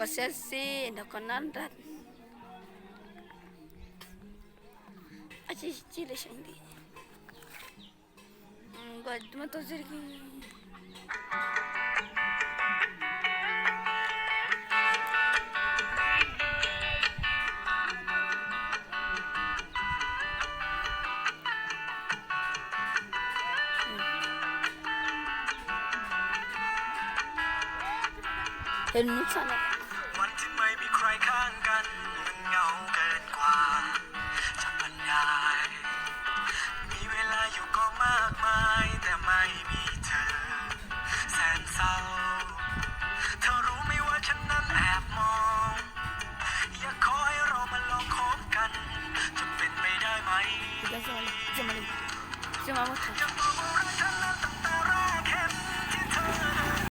Possessi da conandat. Aci cile shindi. God mato zirgi. Enu sana. วันที่ไม่มีใครข้างกันมันเหงาเกินกว่าจะบรรยายมีเวลาอยู่ก็มากมายแต่ไม่มีเธอแสนเศร้าเธอรู้ไหมว่าฉันนั้นแอบมองอยากขอให้เรามาลองคบกันจะเป็นไปได้ไหม Kita semua, semua, semua motor. ยังมอ